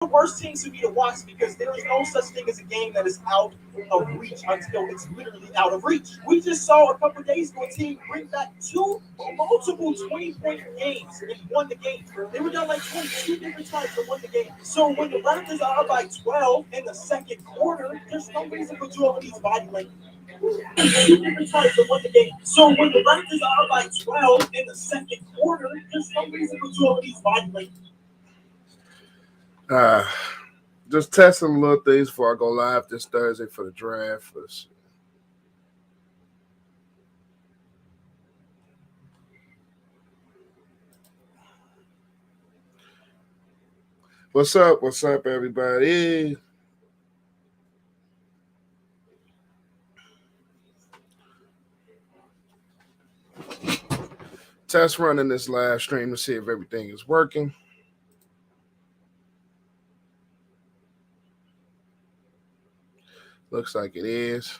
the worst teams for me to watch because there is no such thing as a game that is out of reach until it's literally out of reach. We just saw a couple of days ago a team bring back two multiple 20-point games and won the game. They were down like 22 different times and won the game. So when the Raptors are up by 12 in the second quarter, there's no reason for Joel Embiid's body language. Two different times and won the game. So when the Raptors are up by 12 in the second quarter, there's no reason for Joel Embiid's body language. Uh, just testing little things before I go live this Thursday for the draft. What's up? What's up, everybody? Test running this live stream to see if everything is working. Looks like it is.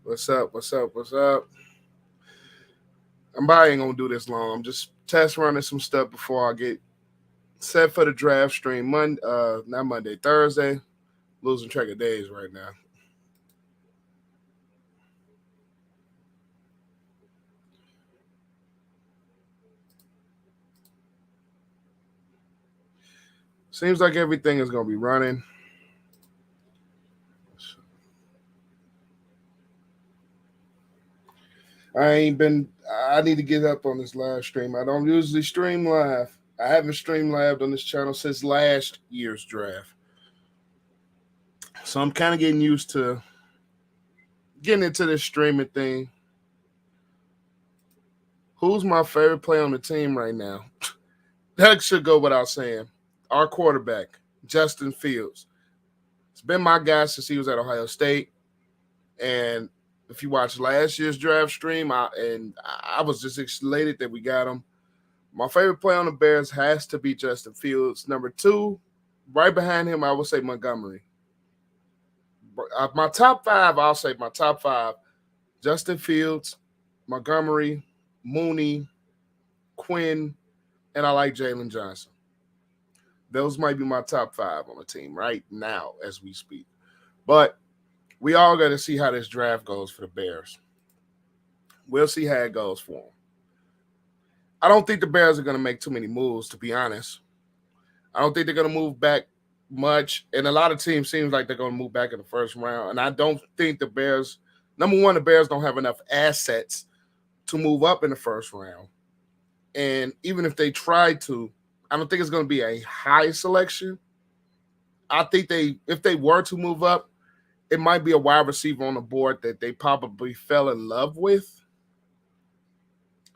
What's up? What's up? What's up? I ain't gonna do this long. I'm just test running some stuff before I get set for the draft stream. Not Monday, Thursday. Losing track of days right now. Seems like everything is gonna be running. I need to get up on this live stream. I don't usually stream live. I haven't streamed live on this channel since last year's draft. So I'm kind of getting used to getting into this streaming thing. Who's my favorite player on the team right now? That should go without saying. Our quarterback, Justin Fields. It's been my guy since he was at Ohio State. And if you watched last year's draft stream, I was just elated that we got him. My favorite player on the Bears has to be Justin Fields. Number two, right behind him, I would say Montgomery. My top five, I'll say my top five, Justin Fields, Montgomery, Mooney, Quinn, and I like Jalen Johnson. Those might be my top five on the team right now as we speak. But we all got to see how this draft goes for the Bears. We'll see how it goes for them. I don't think the Bears are going to make too many moves, to be honest. I don't think they're going to move back much. And a lot of teams seems like they're going to move back in the first round. And I don't think the Bears, number one, the Bears don't have enough assets to move up in the first round. And even if they try to, I don't think it's going to be a high selection. I think if they were to move up, it might be a wide receiver on the board that they probably fell in love with.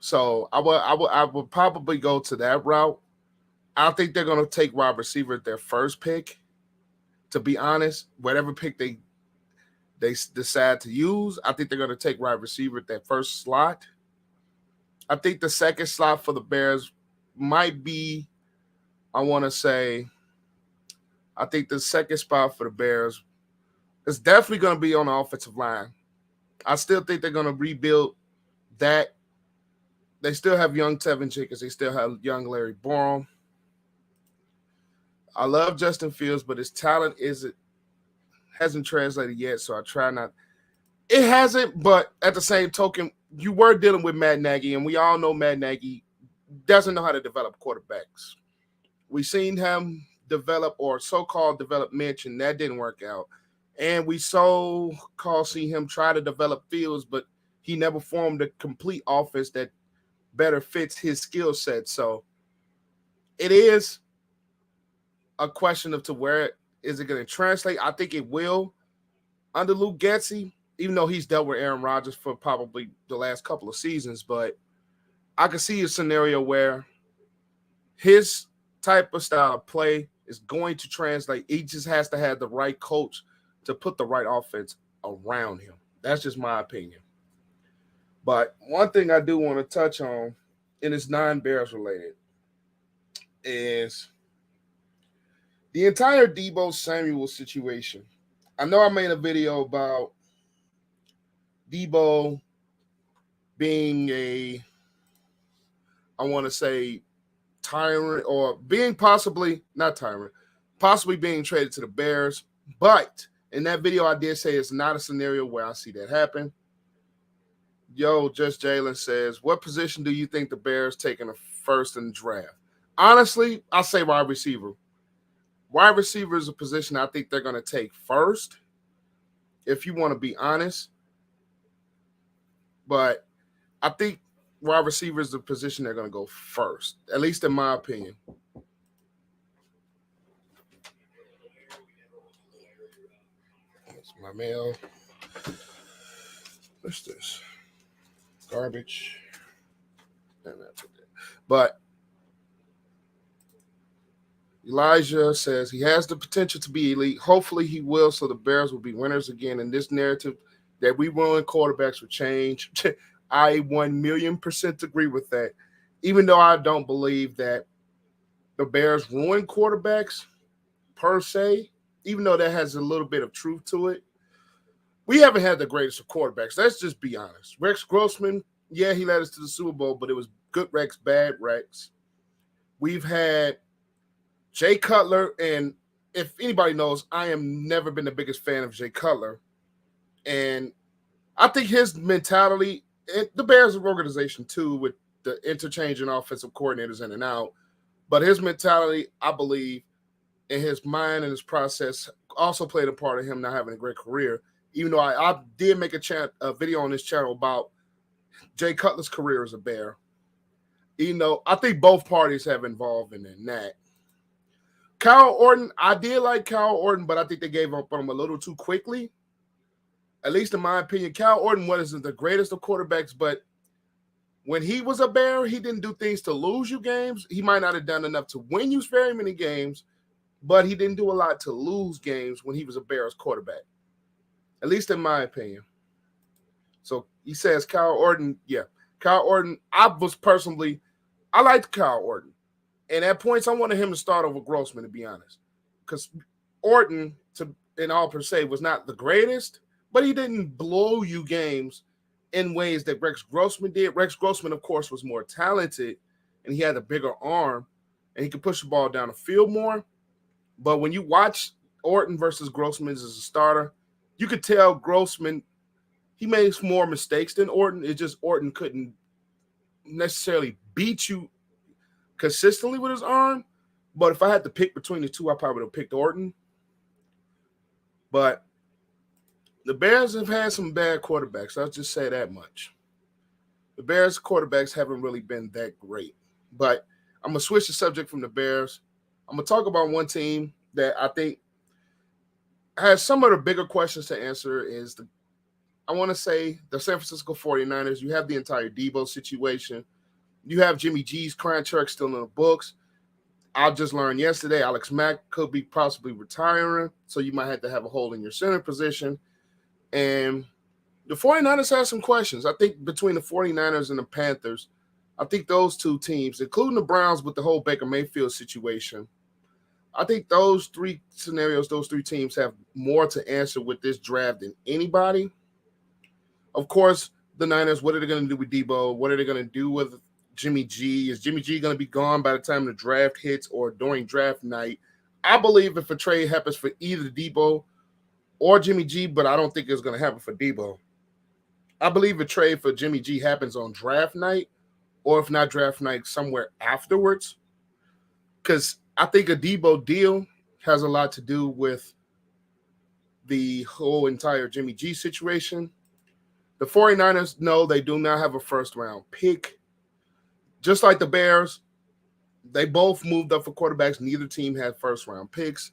So I would probably go to that route. I don't think they're going to take wide receiver at their first pick. To be honest, whatever pick they decide to use, I think they're going to take wide receiver at that first slot. I think the second slot for the Bears might be, I want to say, I think the second spot for the Bears is definitely going to be on the offensive line. I still think they're going to rebuild that. They still have young Tevin Jenkins. They still have young Larry Borom. I love Justin Fields, but his talent hasn't translated yet, so I try not. It hasn't, but at the same token, you were dealing with Matt Nagy, and we all know Matt Nagy doesn't know how to develop quarterbacks. We seen him develop or so-called develop Mitch, and that didn't work out. And we so-called see him try to develop Fields, but he never formed a complete offense that better fits his skill set. So it is a question of to where is it going to translate. I think it will under Luke Getsy, even though he's dealt with Aaron Rodgers for probably the last couple of seasons. But I could see a scenario where his type of style of play is going to translate. He just has to have the right coach to put the right offense around him. That's just my opinion. But one thing I do want to touch on and it's non-Bears related, is the entire Deebo Samuel situation. I know I made a video about Deebo being I want to say, tyrant, or being possibly, not tyrant, possibly being traded to the Bears. But in that video, I did say it's not a scenario where I see that happen. Yo, Just Jalen says, what position do you think the Bears taking a first in the draft? Honestly, I say wide receiver. Wide receiver is a position I think they're going to take first, if you want to be honest. But I think wide receiver is the position they're going to go first, at least in my opinion. That's my mail. What's this? Garbage. But Elijah says he has the potential to be elite. Hopefully he will, so the Bears will be winners again. In this narrative that we ruin quarterbacks will change. I 1,000,000% agree with that. Even though I don't believe that the Bears ruin quarterbacks per se, even though that has a little bit of truth to it, we haven't had the greatest of quarterbacks. Let's just be honest. Rex Grossman, yeah, he led us to the Super Bowl, but it was good Rex, bad Rex. We've had Jay Cutler, and if anybody knows, I am never been the biggest fan of Jay Cutler. And I think his mentality, the Bears organization too, with the interchanging offensive coordinators in and out, but his mentality, I believe, and his mind and his process also played a part of him not having a great career. Even though I did make a video on this channel about Jay Cutler's career as a Bear. Even though I think both parties have involved in that. Kyle Orton, I did like Kyle Orton, but I think they gave up on him a little too quickly. At least in my opinion, Kyle Orton wasn't the greatest of quarterbacks, but when he was a Bear, he didn't do things to lose you games. He might not have done enough to win you very many games, but he didn't do a lot to lose games when he was a Bears quarterback. At least in my opinion. So he says Kyle Orton, yeah. Kyle Orton, I liked Kyle Orton. And at points, I wanted him to start over Grossman, to be honest. Because Orton, in all per se, was not the greatest, but he didn't blow you games in ways that Rex Grossman did. Rex Grossman, of course, was more talented, and he had a bigger arm, and he could push the ball down the field more. But when you watch Orton versus Grossman as a starter, you could tell Grossman, he makes more mistakes than Orton. It's just Orton couldn't necessarily beat you consistently with his arm. But if I had to pick between the two, I probably would have picked Orton. But the Bears have had some bad quarterbacks. I'll just say that much. The Bears quarterbacks haven't really been that great. But I'm going to switch the subject from the Bears. I'm going to talk about one team that I think has some of the bigger questions to answer is I want to say the San Francisco 49ers. You have the entire Deebo situation. You have Jimmy G's contract still in the books. I just learned yesterday Alex Mack could be possibly retiring, so you might have to have a hole in your center position. And the 49ers have some questions. I think between the 49ers and the Panthers, I think those two teams, including the Browns with the whole Baker Mayfield situation, I think those three scenarios, those three teams have more to answer with this draft than anybody. Of course, the Niners, what are they going to do with Deebo? What are they going to do with Jimmy G? Is Jimmy G going to be gone by the time the draft hits or during draft night? I believe if a trade happens for either Deebo or Jimmy G, but I don't think it's going to happen for Deebo. I believe a trade for Jimmy G happens on draft night, or if not draft night, somewhere afterwards. Because I think a Deebo deal has a lot to do with the whole entire Jimmy G situation. The 49ers, no, they do not have a first-round pick. Just like the Bears, they both moved up for quarterbacks. Neither team had first-round picks.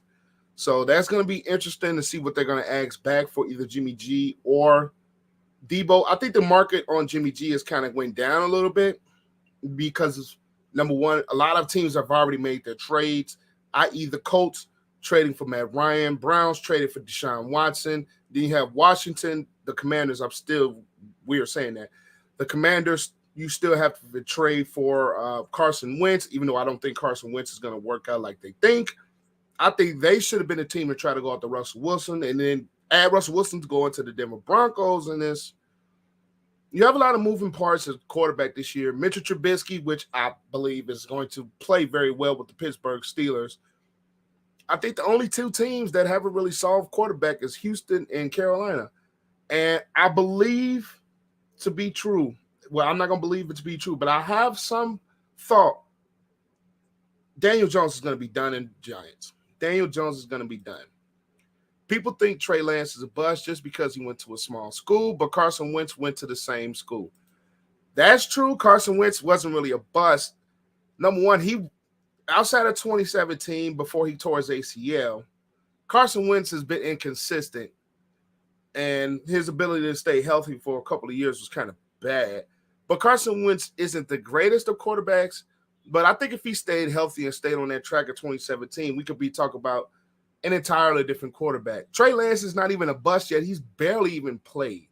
So that's going to be interesting to see what they're going to ask back for either Jimmy G or Deebo. I think the market on Jimmy G has kind of went down a little bit because, number one, a lot of teams have already made their trades, i.e. the Colts trading for Matt Ryan, Browns traded for Deshaun Watson. Then you have Washington, the Commanders. We are saying that. The Commanders You still have to trade for Carson Wentz, even though I don't think Carson Wentz is going to work out like they think. I think they should have been a team to try to go after Russell Wilson and then add Russell Wilson to go into the Denver Broncos in this. You have a lot of moving parts at quarterback this year. Mitchell Trubisky, which I believe is going to play very well with the Pittsburgh Steelers. I think the only two teams that haven't really solved quarterback is Houston and Carolina. And I believe to be true. Well, I'm not going to believe it to be true, but I have some thought Daniel Jones is going to be done in Giants. Daniel Jones is going to be done. People think Trey Lance is a bust just because he went to a small school, but Carson Wentz went to the same school. That's true. Carson Wentz wasn't really a bust. Number one, he outside of 2017, before he tore his ACL, Carson Wentz has been inconsistent, and his ability to stay healthy for a couple of years was kind of bad. But Carson Wentz isn't the greatest of quarterbacks, but I think if he stayed healthy and stayed on that track of 2017, we could be talking about an entirely different quarterback. Trey Lance is not even a bust yet. He's barely even played.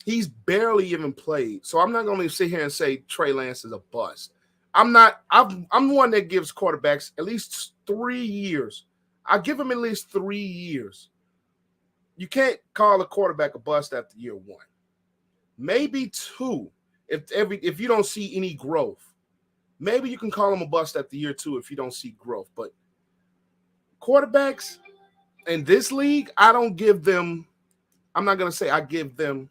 So I'm not going to sit here and say Trey Lance is a bust. I'm one that gives quarterbacks at least 3 years. I give him at least 3 years. You can't call a quarterback a bust after year one. Maybe 2 if you don't see any growth. Maybe you can call him a bust after year 2 if you don't see growth. But quarterbacks in this league, I don't give them – I'm not going to say I give them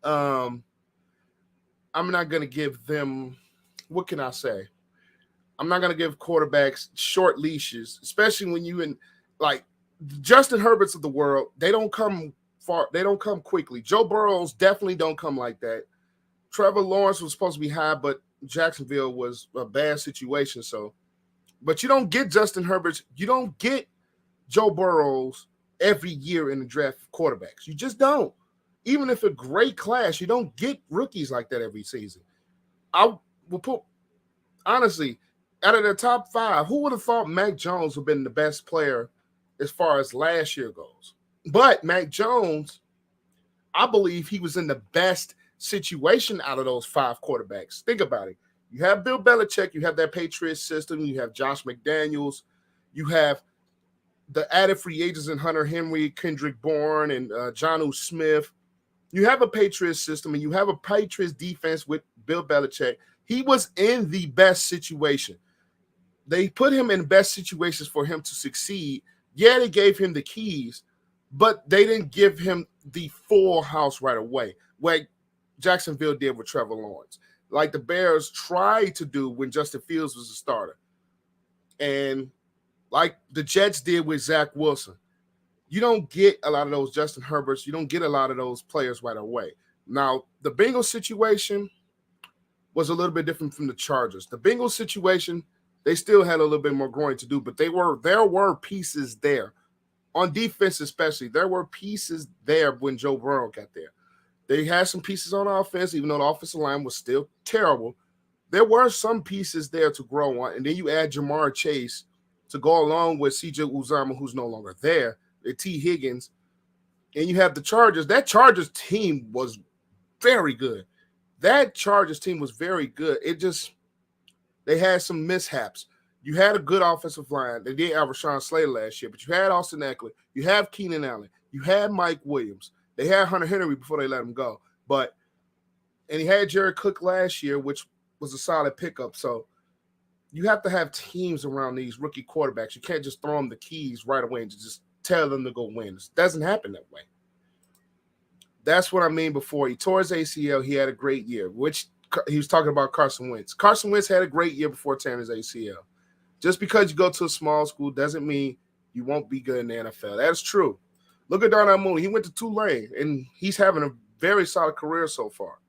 I'm not going to give them – what can I say? I'm not going to give quarterbacks short leashes, especially when you in like Justin Herberts of the world. They don't come far. They don't come quickly. Joe Burrows definitely don't come like that. Trevor Lawrence was supposed to be high, but Jacksonville was a bad situation. So, but you don't get Justin Herberts. You don't get Joe Burrows every year in the draft of quarterbacks. You just don't. Even if a great class, you don't get rookies like that every season. I will put, honestly, out of the top 5, who would have thought Mac Jones would have been the best player as far as last year goes? But Mac Jones, I believe he was in the best situation out of those 5 quarterbacks. Think about it. You have Bill Belichick, you have that Patriots system, you have Josh McDaniels, you have the added free agents in Hunter Henry, Kendrick Bourne, and Jonnu Smith. You have a Patriots system, and you have a Patriots defense with Bill Belichick. He was in the best situation. They put him in the best situations for him to succeed. Yeah, they gave him the keys, but they didn't give him the full house right away, like Jacksonville did with Trevor Lawrence, like the Bears tried to do when Justin Fields was a starter, and like the Jets did with Zach Wilson. You don't get a lot of those Justin Herberts. You don't get a lot of those players right away. Now, the Bengals situation was a little bit different from the Chargers. The Bengals situation, they still had a little bit more growing to do, but there were pieces there. On defense especially, there were pieces there when Joe Burrow got there. They had some pieces on offense, even though the offensive line was still terrible. There were some pieces there to grow on, and then you add Jamar Chase to go along with C.J. Uzomah, who's no longer there, T. Higgins, and you have the Chargers. That Chargers team was very good. They had some mishaps. You had a good offensive line. They did have Rashawn Slater last year, but you had Austin Eckler. You have Keenan Allen. You had Mike Williams. They had Hunter Henry before they let him go. And he had Jared Cook last year, which was a solid pickup. So you have to have teams around these rookie quarterbacks. You can't just throw them the keys right away and just tell them to go win. It doesn't happen that way. That's what I mean before. He tore his ACL. He had a great year, which he was talking about Carson Wentz. Carson Wentz had a great year before tearing his ACL. Just because you go to a small school doesn't mean you won't be good in the NFL. That's true. Look at Darnell Mooney. He went to Tulane, and he's having a very solid career so far.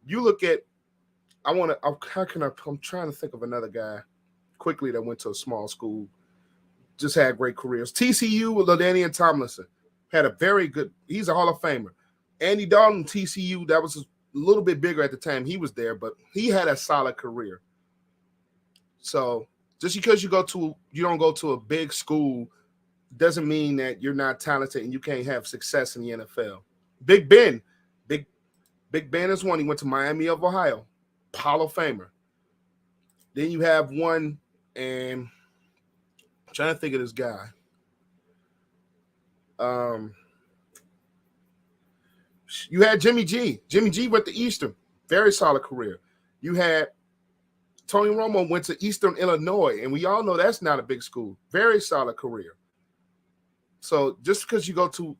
You look at – I'm trying to think of another guy quickly that went to a small school, just had great careers. TCU with LaDainian Tomlinson had a very good – he's a Hall of Famer. Andy Dalton, TCU, that was a little bit bigger at the time he was there, but he had a solid career. So just because you don't go to a big school doesn't mean that you're not talented and you can't have success in the NFL. Big Big Ben is one. He went to Miami of Ohio, Hall of Famer. Then you have one, and I'm trying to think of this guy. Um, you had Jimmy G. Jimmy G went to Eastern, very solid career. You had Tony Romo went to Eastern Illinois, and we all know that's not a big school. Very solid career. So just because you go to,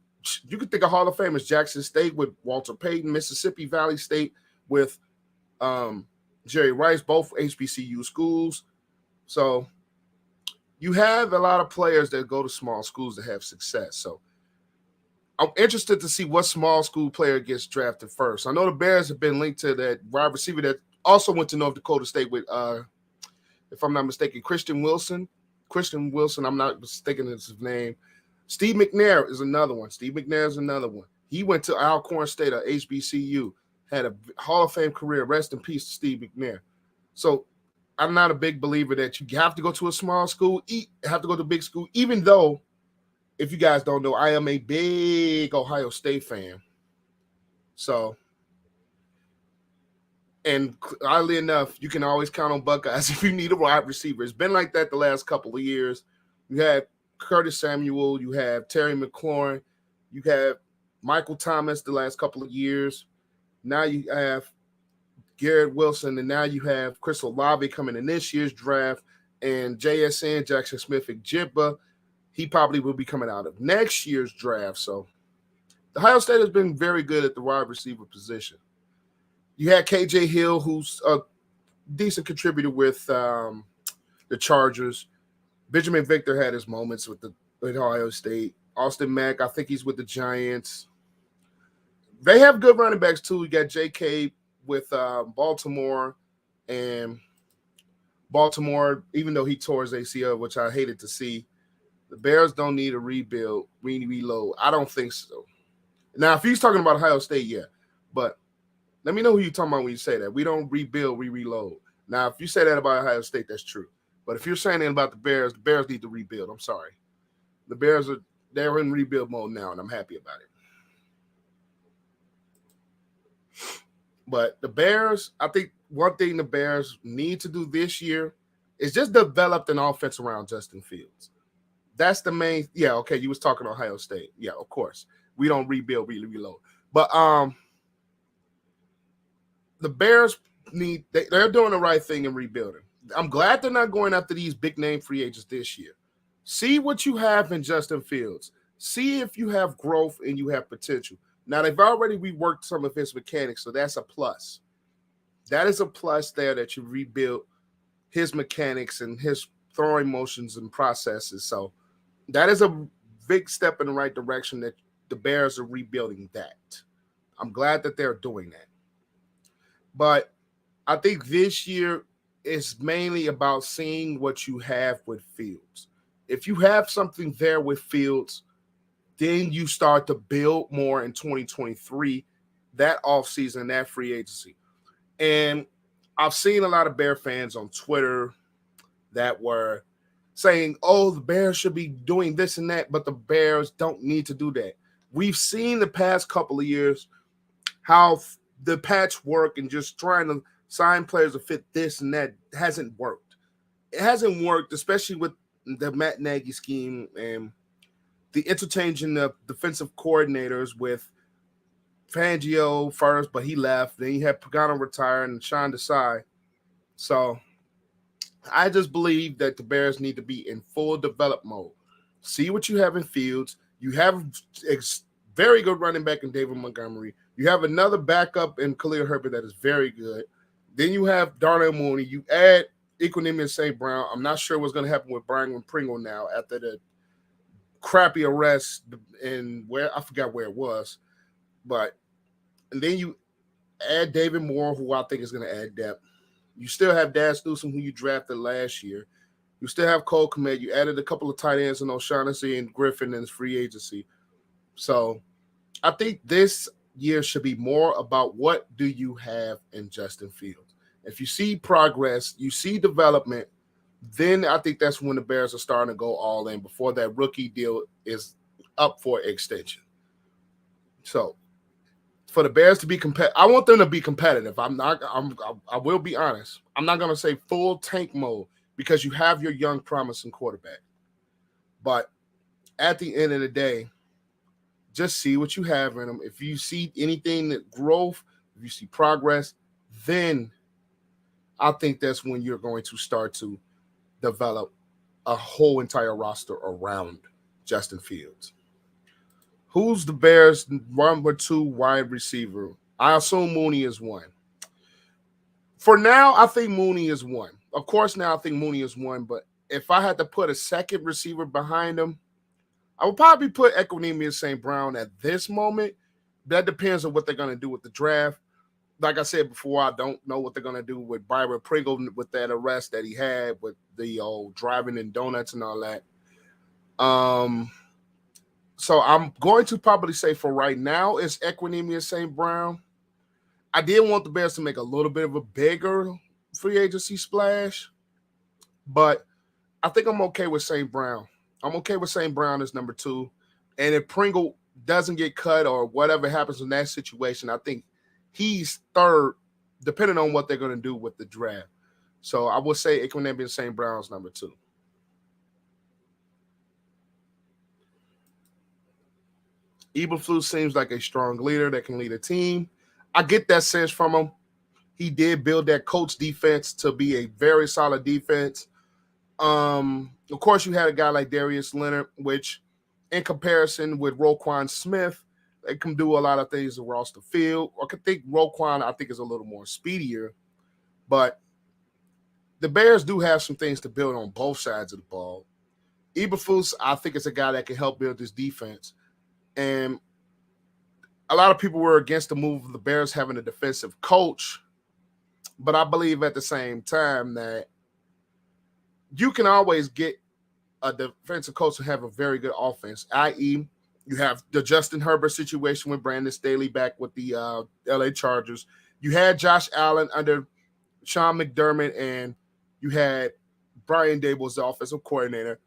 you could think of Hall of Famers, Jackson State with Walter Payton, Mississippi Valley State with Jerry Rice, both HBCU schools. So you have a lot of players that go to small schools that have success. So I'm interested to see what small school player gets drafted first. I know the Bears have been linked to that wide receiver that also went to North Dakota State with, if I'm not mistaken, Christian Wilson. I'm not mistaken his name. Steve McNair is another one. He went to Alcorn State, a HBCU, had a Hall of Fame career. Rest in peace to Steve McNair. So I'm not a big believer that you have to go to a small school, have to go to a big school, even though, if you guys don't know, I am a big Ohio State fan. So, and oddly enough, you can always count on Buckeyes if you need a wide receiver. It's been like that the last couple of years. You had Curtis Samuel, you have Terry McLaurin, you have Michael Thomas the last couple of years. Now you have Garrett Wilson, and now you have Chris Olave coming in this year's draft, and JSN, Jackson Smith-Njigba, he probably will be coming out of next year's draft. So Ohio State has been very good at the wide receiver position. You had KJ Hill, who's a decent contributor with the Chargers. Benjamin Victor had his moments with Ohio State. Austin Mack, I think he's with the Giants. They have good running backs too. You got J.K. with Baltimore, and Baltimore, even though he tore his ACL, which I hated to see, the Bears don't need a rebuild, reload. I don't think so. Now, if he's talking about Ohio State, yeah. But let me know who you're talking about when you say that. We don't rebuild, we reload. Now, if you say that about Ohio State, that's true. But if you're saying that about the Bears need to rebuild. I'm sorry. The Bears they're in rebuild mode now, and I'm happy about it. But the Bears, I think one thing the Bears need to do this year is just develop an offense around Justin Fields. That's the main. Yeah, okay. You was talking Ohio State. Yeah, of course. We don't rebuild, reload. But the Bears they're doing the right thing in rebuilding. I'm glad they're not going after these big name free agents this year. See what you have in Justin Fields. See if you have growth and you have potential. Now, they've already reworked some of his mechanics, so that's a plus. That is a plus there that you rebuilt his mechanics and his throwing motions and processes. So that is a big step in the right direction that the Bears are rebuilding that. I'm glad that they're doing that. But I think this year is mainly about seeing what you have with Fields. If you have something there with Fields, then you start to build more in 2023, that offseason, that free agency. And I've seen a lot of Bear fans on Twitter that were saying, oh, the Bears should be doing this and that, but the Bears don't need to do that. We've seen the past couple of years how the patchwork and just trying to sign players to fit this and that hasn't worked. It hasn't worked, especially with the Matt Nagy scheme and the interchanging of defensive coordinators with Fangio first, but he left. Then you had Pagano retire and Sean Desai. So I just believe that the Bears need to be in full develop mode. See what you have in Fields. You have a very good running back in David Montgomery. You have another backup in Khalil Herbert that is very good. Then you have Darnell Mooney. You add Equanimeous St. Brown. I'm not sure what's going to happen with Brian Pringle now after the crappy arrest in where I forgot where it was. But and then you add David Moore, who I think is going to add depth. You still have Daz Newsome, who you drafted last year. You still have Cole Kmet. You added a couple of tight ends in O'Shaughnessy and Griffin in his free agency. So I think this year should be more about what do you have in Justin Fields. If you see progress, you see development, then I think that's when the Bears are starting to go all in before that rookie deal is up for extension. So for the Bears to be competitive. I want them to be competitive. I will be honest. I'm not going to say full tank mode because you have your young, promising quarterback. But at the end of the day, just see what you have in them. If you see anything that growth, if you see progress, then I think that's when you're going to start to develop a whole entire roster around Justin Fields. Who's the Bears' number 2 wide receiver? I assume Mooney is one. For now, I think Mooney is one. Of course, now I think Mooney is one, but if I had to put a second receiver behind him, I would probably put Equanimeous St. Brown at this moment. That depends on what they're going to do with the draft. Like I said before, I don't know what they're going to do with Byron Pringle with that arrest that he had with the driving in donuts and all that. So I'm going to probably say for right now it's Equanimeous St. Brown. I did want the Bears to make a little bit of a bigger free agency splash, but I think I'm okay with St. Brown. I'm okay with St. Brown as number 2. And if Pringle doesn't get cut or whatever happens in that situation, I think he's third, depending on what they're going to do with the draft. So I would say Equanimeous St. Brown's number 2. Eberflus seems like a strong leader that can lead a team. I get that sense from him. He did build that Colts defense to be a very solid defense. Of course, you had a guy like Darius Leonard, which in comparison with Roquan Smith, they can do a lot of things across the field. I could think Roquan, I think, is a little more speedier. But the Bears do have some things to build on both sides of the ball. Eberflus, I think, is a guy that can help build this defense. And a lot of people were against the move of the Bears having a defensive coach. But I believe at the same time that you can always get a defensive coach to have a very good offense, i.e., you have the Justin Herbert situation with Brandon Staley back with the LA Chargers. You had Josh Allen under Sean McDermott, and you had Brian Daboll as the offensive coordinator.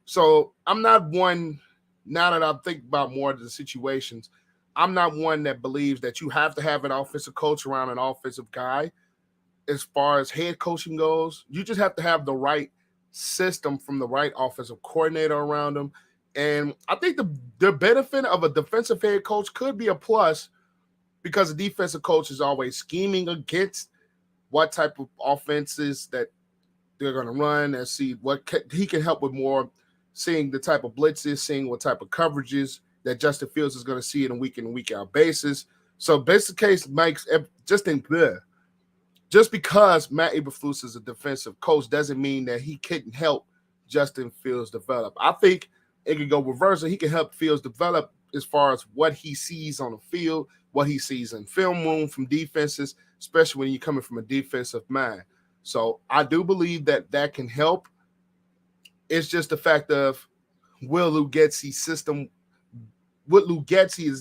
So I'm not one, now that I think about more of the situations, I'm not one that believes that you have to have an offensive coach around an offensive guy. As far as head coaching goes, you just have to have the right system from the right offensive coordinator around them. And I think the benefit of a defensive head coach could be a plus because the defensive coach is always scheming against what type of offenses that they're going to run and see what he can help with more, seeing the type of blitzes, seeing what type of coverages that Justin Fields is going to see in a week in and week out basis. So basic case makes just because Matt Eberflus is a defensive coach doesn't mean that he couldn't help Justin Fields develop. I think it could go reverse. He can help Fields develop as far as what he sees on the field, what he sees in film room from defenses, especially when you're coming from a defensive mind. So I do believe that can help. It's just the fact of will Lou Getsy is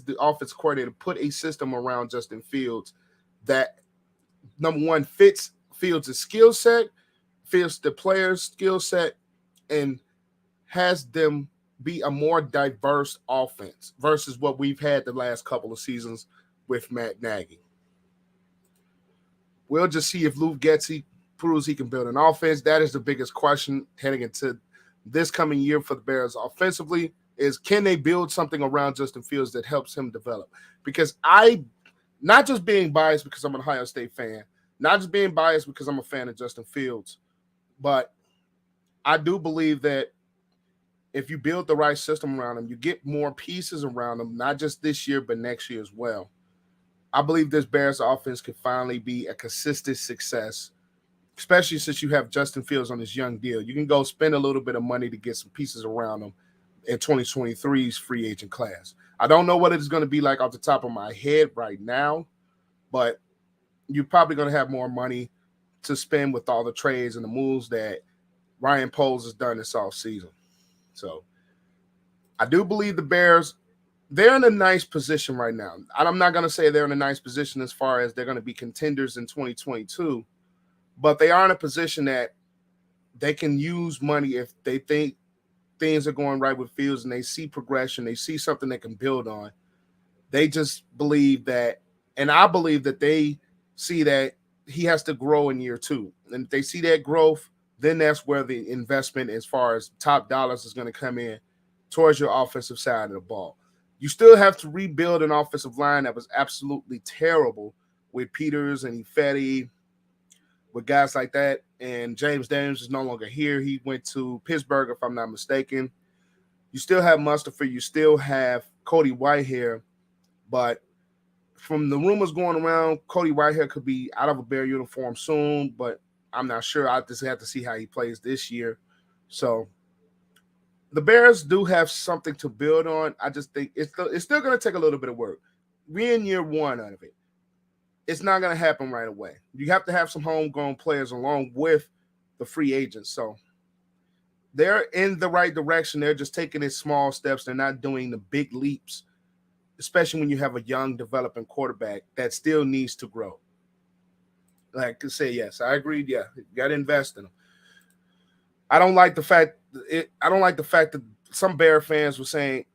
the offensive coordinator, put a system around Justin Fields that, number one, fits Fields' skill set, fits the player's skill set, and has them be a more diverse offense versus what we've had the last couple of seasons with Matt Nagy. We'll just see if Lou Getsy proves he can build an offense. That is the biggest question heading into this coming year for the Bears offensively is, can they build something around Justin Fields that helps him develop? Because not just being biased because I'm an Ohio State fan, not just being biased because I'm a fan of Justin Fields, but I do believe that if you build the right system around him, you get more pieces around him, not just this year, but next year as well. I believe this Bears offense could finally be a consistent success, especially since you have Justin Fields on this young deal. You can go spend a little bit of money to get some pieces around him in 2023's free agent class. I don't know what it's going to be like off the top of my head right now, but you're probably going to have more money to spend with all the trades and the moves that Ryan Poles has done this offseason. So I do believe the Bears, they're in a nice position right now. I'm not going to say they're in a nice position as far as they're going to be contenders in 2022, but they are in a position that they can use money if they think things are going right with Fields and they see progression, they see something they can build on. They just believe that And I believe that they see that he has to grow in year 2. And if they see that growth, then that's where the investment as far as top dollars is going to come in towards your offensive side of the ball. You still have to rebuild an offensive line that was absolutely terrible with Peters and Ifedi, with guys like that. And James Daniels is no longer here. He went to Pittsburgh, if I'm not mistaken. You still have Mustafa. You still have Cody Whitehair. But from the rumors going around, Cody Whitehair could be out of a Bear uniform soon, but I'm not sure. I just have to see how he plays this year. So the Bears do have something to build on. I just think it's still going to take a little bit of work. We're in year 1 out of it. It's not going to happen right away. You have to have some homegrown players along with the free agents. So they're in the right direction. They're just taking it small steps. They're not doing the big leaps, especially when you have a young developing quarterback that still needs to grow. Like I say, yes, I agree. Yeah, you got to invest in them. I don't like the fact that some Bear fans were saying,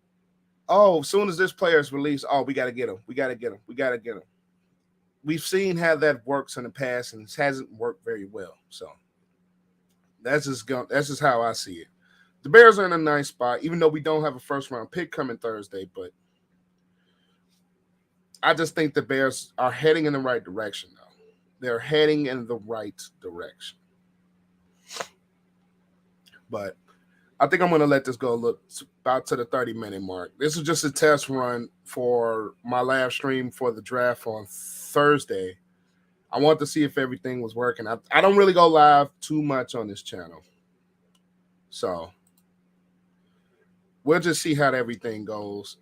"Oh, as soon as this player is released, oh, we got to get him. We got to get him. We got to get him." We've seen how that works in the past, and it hasn't worked very well. So that's just how I see it. The Bears are in a nice spot, even though we don't have a first-round pick coming Thursday. But I just think the Bears are heading in the right direction, though. They're heading in the right direction. But I think I'm going to let this go about to the 30-minute mark. This is just a test run for my live stream for the draft on Thursday. I want to see if everything was working. I don't really go live too much on this channel. So we'll just see how everything goes.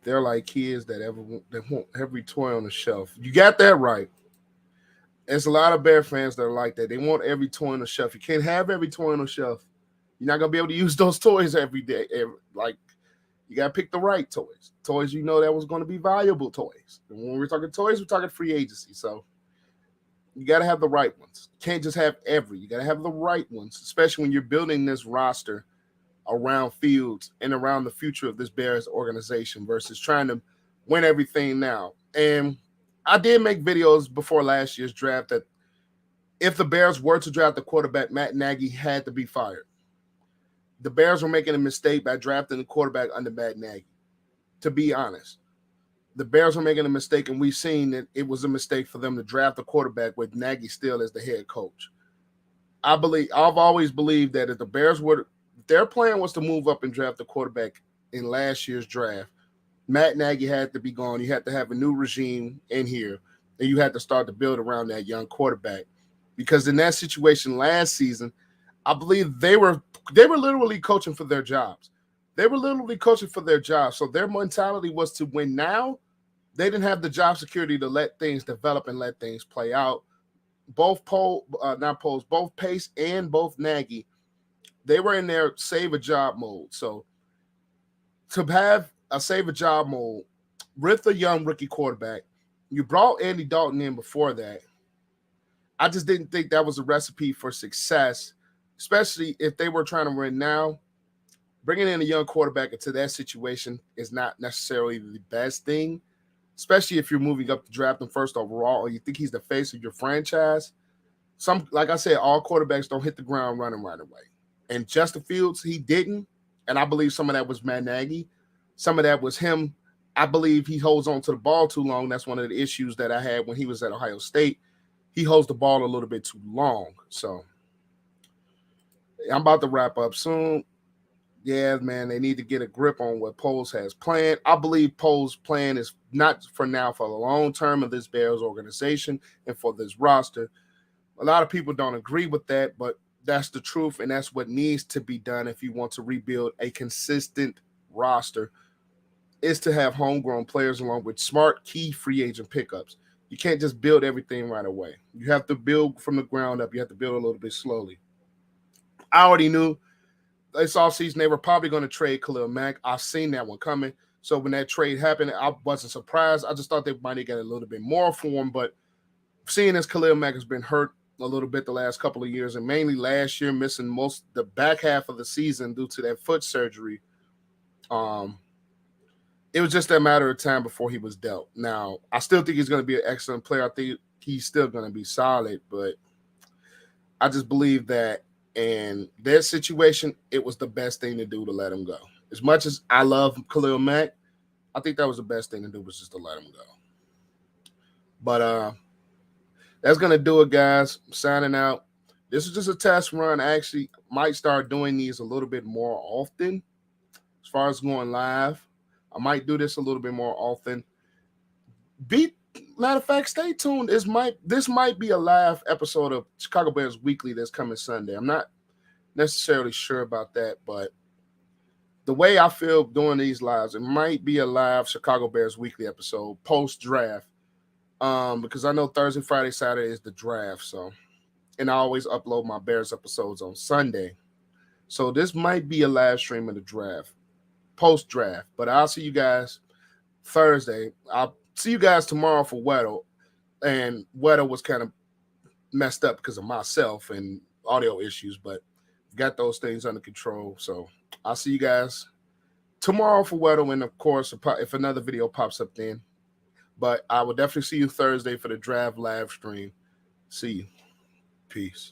They're like kids that want every toy on the shelf. You got that right. There's a lot of Bear fans that are like that. They want every toy on the shelf. You can't have every toy on the shelf. You're not gonna be able to use those toys every day. You gotta pick the right toys. Toys you know that was gonna be valuable toys. And when we're talking toys, we're talking free agency. So you gotta have the right ones. You can't just have you gotta have the right ones, especially when you're building this roster around Fields and around the future of this Bears organization versus trying to win everything now. And I did make videos before last year's draft that if the Bears were to draft the quarterback, Matt Nagy had to be fired. The Bears were making a mistake by drafting the quarterback under Matt Nagy. To be honest, the Bears were making a mistake, and we've seen that it was a mistake for them to draft a quarterback with Nagy still as the head coach. I've always believed that if the Bears their plan was to move up and draft the quarterback in last year's draft, Matt Nagy had to be gone. You had to have a new regime in here, and you had to start to build around that young quarterback. Because in that situation last season, I believe they were literally coaching for their jobs. They were literally coaching for their jobs. So their mentality was to win now. They didn't have the job security to let things develop and let things play out. Both Pace and both Nagy, they were in their save a job mode. So to have a save a job mode with a young rookie quarterback, you brought Andy Dalton in before that. I just didn't think that was a recipe for success, especially if they were trying to win now. Bringing in a young quarterback into that situation is not necessarily the best thing, especially if you're moving up to draft him first overall or you think he's the face of your franchise. Like I said, all quarterbacks don't hit the ground running right away. And Justin Fields, he didn't. And I believe some of that was Matt Nagy. Some of that was him. I believe he holds on to the ball too long. That's one of the issues that I had when he was at Ohio State. He holds the ball a little bit too long. So I'm about to wrap up soon. Yeah, man, they need to get a grip on what Poles has planned. I believe Poles' plan is not for now, for the long term of this Bears organization and for this roster. A lot of people don't agree with that, but that's the truth, and that's what needs to be done if you want to rebuild a consistent roster, is to have homegrown players along with smart key free agent pickups. You can't just build everything right away. You have to build from the ground up. You have to build a little bit slowly. I already knew this offseason they were probably going to trade Khalil Mack. I've seen that one coming. So when that trade happened, I wasn't surprised. I just thought they might get a little bit more for him. But seeing as Khalil Mack has been hurt a little bit the last couple of years, and mainly last year missing the back half of the season due to that foot surgery, it was just a matter of time before he was dealt. Now, I still think he's going to be an excellent player. I think he's still going to be solid, but I just believe that in their situation, it was the best thing to do to let him go. As much as I love Khalil Mack, I think that was the best thing to do was just to let him go. But that's gonna do it, guys. I'm signing out. This is just a test run. I actually might start doing these a little bit more often. As far as going live, I might do this a little bit more often. Matter of fact, stay tuned. This might be a live episode of Chicago Bears Weekly that's coming Sunday. I'm not necessarily sure about that, but the way I feel doing these lives, it might be a live Chicago Bears Weekly episode post draft. Because I know Thursday, Friday, Saturday is the draft. So, and I always upload my Bears episodes on Sunday. So this might be a live stream of the draft, post draft. But I'll see you guys Thursday. I'll see you guys tomorrow for Weddle. And Weddle was kind of messed up because of myself and audio issues, but got those things under control. So I'll see you guys tomorrow for Weddle. And of course, if another video pops up then. But I will definitely see you Thursday for the draft live stream. See you. Peace.